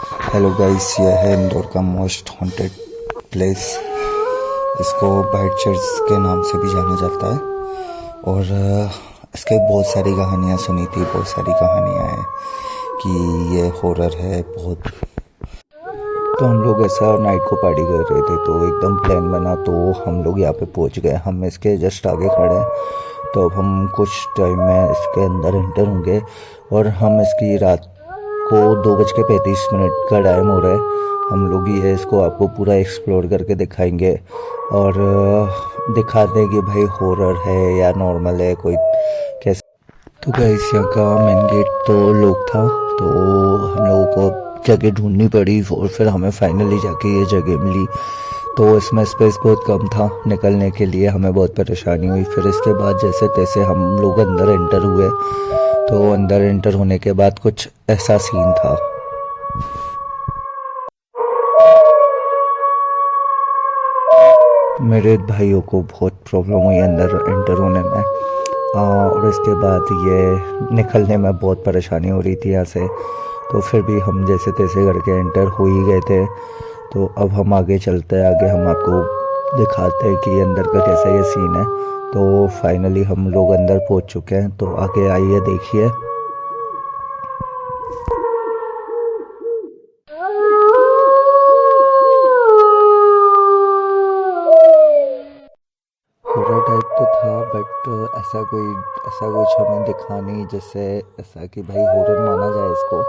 Hello guys, ये है इंदौर का मोस्ट हॉन्टेड प्लेस। इसको वाइट चर्च के नाम से भी जाना जाता है। और इसके बहुत सारी कहानियाँ सुनी थी, बहुत सारी कहानियाँ हैं कि ये हॉरर है बहुत। तो हम लोग ऐसा नाइट को पार्टी कर रहे थे, तो एकदम प्लान बना, तो हम लोग यहाँ पे पहुँच गए। हम इसके जस्ट आगे खड़े हैं। तो अब हम कुछ टाइम में इसके अंदर एंटर होंगे और हम इसकी रात को 2:35 का टाइम हो रहा है। हम लोग ये इसको आपको पूरा एक्सप्लोर करके दिखाएंगे और दिखाते हैं कि भाई हॉरर है या नॉर्मल है, कोई कैसे। तो गाइस, यहाँ का मेन गेट तो लॉक था, तो हम लोगों को जगह ढूंढनी पड़ी और फिर हमें फाइनली जाके ये जगह मिली। तो इसमें स्पेस बहुत कम था, निकलने के लिए हमें बहुत परेशानी हुई। फिर इसके बाद जैसे तैसे हम लोग अंदर एंटर हुए। तो अंदर एंटर होने के बाद कुछ ऐसा सीन था। मेरे भाइयों को बहुत प्रॉब्लम हुई अंदर एंटर होने में, और इसके बाद ये निकलने में बहुत परेशानी हो रही थी यहाँ से। तो फिर भी हम जैसे तैसे करके एंटर हो ही गए थे। तो अब हम आगे चलते हैं, आगे हम आपको दिखाते हैं कि अंदर का कैसा ये सीन है। तो फाइनली हम लोग अंदर पहुंच चुके हैं, तो आगे आइए देखिए। हॉरर टाइप तो था, बट ऐसा कुछ हमें दिखा नहीं जैसे ऐसा कि भाई हॉरर माना जाए इसको।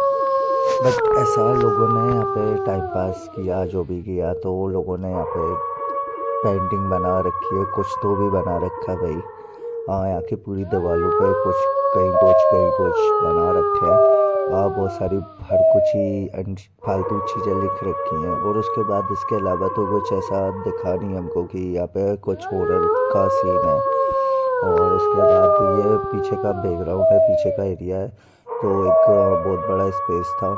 बट ऐसा लोगों ने यहाँ पे टाइम पास किया, जो भी किया। तो लोगों ने यहाँ पे पेंटिंग बना रखी है, कुछ तो भी बना रखा है भाई। हाँ, यहाँ की पूरी दीवारों पे कुछ कहीं कुछ बना रखे हैं। बहुत सारी हर कुछ ही फालतू चीज़ें लिख रखी हैं। और उसके बाद इसके अलावा तो कुछ ऐसा दिखा नहीं हमको कि यहाँ पे कुछ हॉरर का सीन है। और इसके बाद ये पीछे का बैकग्राउंड है, पीछे का एरिया है। तो एक बहुत बड़ा स्पेस था,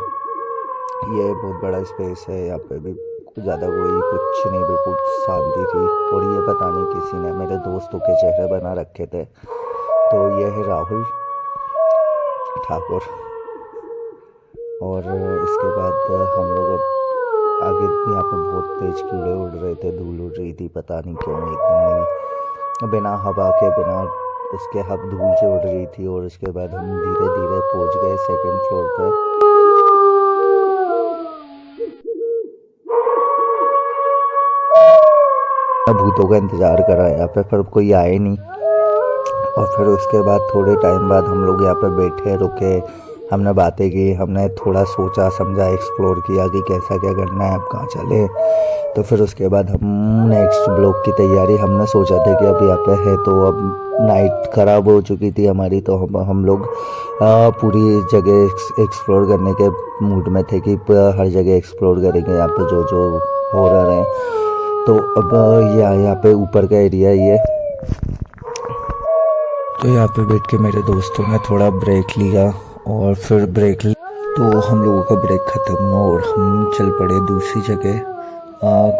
ये बहुत बड़ा स्पेस है। यहाँ पे भी ज़्यादा कोई कुछ नहीं, बिल्कुल शांति थी। और ये पता नहीं किसी ने मेरे दोस्तों के चेहरे बना रखे थे। तो ये है राहुल ठाकुर। और इसके बाद हम लोग अब आगे, यहाँ पे बहुत तेज कीड़े उड़ रहे थे, धूल उड़ रही थी, पता नहीं क्यों एकदम ही बिना हवा के, बिना उसके हब धूल से उड़ रही थी। और उसके बाद हम धीरे धीरे पहुँच गए सेकंड फ्लोर पर। भूतों का इंतज़ार करा यहाँ पे, पर कोई आए नहीं। और फिर उसके बाद थोड़े टाइम बाद हम लोग यहाँ पे बैठे रुके, हमने बातें की, हमने थोड़ा सोचा समझा, एक्सप्लोर किया कि कैसा क्या करना है, अब कहाँ चले। तो फिर उसके बाद हम नेक्स्ट ब्लॉक की तैयारी, हमने सोचा था कि अब यहाँ पे है, तो अब नाइट ख़राब हो चुकी थी हमारी। तो हम लोग पूरी जगह एक्सप्लोर करने के मूड में थे कि हर जगह एक्सप्लोर करेंगे यहाँ पे जो जो हो रहा है। तो अब यहाँ पे ऊपर का एरिया ये। तो यहाँ पे बैठ के मेरे दोस्तों ने थोड़ा ब्रेक लिया, और फिर तो हम लोगों का ब्रेक ख़त्म हुआ और हम चल पड़े दूसरी जगह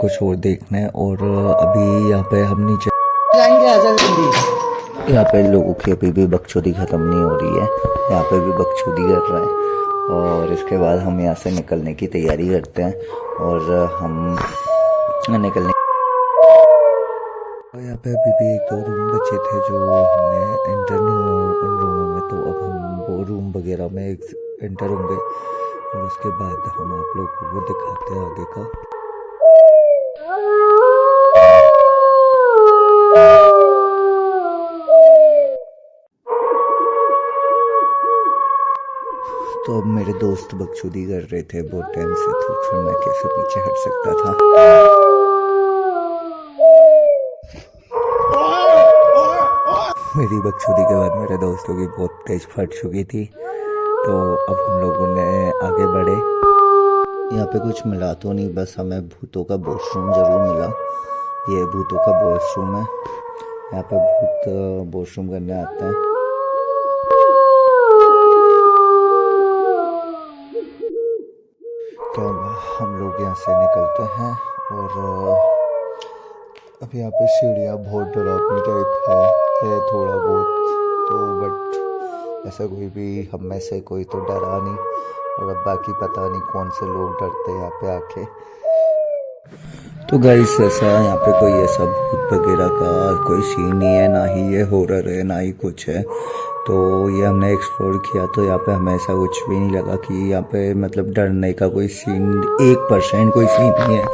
कुछ और देखने। और अभी यहाँ पे हम नीचे यहाँ पे लोगों की अभी भी बकचोदी ख़त्म नहीं हो रही है, यहाँ पे भी बकचोदी कर रहे हैं। और इसके बाद हम यहाँ से निकलने की तैयारी करते हैं, और हम निकलने। और यहाँ पे अभी भी 1-2 रूम बचे थे जो हमने एंटर नहीं हुआ उन रूमों में। तो अब हम वो रूम वगैरह में एंटर होंगे, और उसके बाद हम आप लोगों को दिखाते हैं आगे का। तो अब मेरे दोस्त बकचोदी कर रहे थे बहुत टाइम से, तो फिर मैं कैसे पीछे हट सकता था। मेरी बकचोदी के बाद मेरे दोस्तों की बहुत तेज फट चुकी थी। तो अब हम लोगों ने आगे बढ़े। यहाँ पे कुछ मिला तो नहीं, बस हमें भूतों का वॉशरूम ज़रूर मिला। ये भूतों का वॉशरूम है, यहाँ पे भूत वॉशरूम करने आते हैं। तो हम लोग यहाँ से निकलते हैं, और अब यहाँ पे सीढ़ियाँ बहुत डरावनी टाइप है थोड़ा बहुत। तो बट ऐसा कोई भी हम में से कोई तो डरा नहीं। और अब बाकी पता नहीं कौन से लोग डरते हैं यहाँ पे आके। तो गाइस ऐसा यहाँ पे कोई ऐसा भूत वगैरह का कोई सीन नहीं है, ना ही ये हॉरर है ना ही कुछ है। तो ये हमने एक्सप्लोर किया तो यहाँ पे हमें ऐसा कुछ भी नहीं लगा कि यहाँ पे मतलब डरने का कोई सीन 1% कोई सीन नहीं है।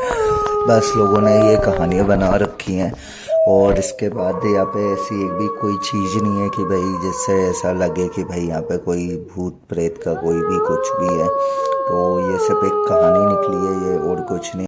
बस लोगों ने ये कहानियाँ बना रखी हैं और इसके बाद यहाँ पे ऐसी एक भी कोई चीज़ नहीं है कि भाई जिससे ऐसा लगे कि भाई यहाँ पे कोई भूत प्रेत का कोई भी कुछ भी है। तो ये सिर्फ एक कहानी निकली है ये, और कुछ नहीं।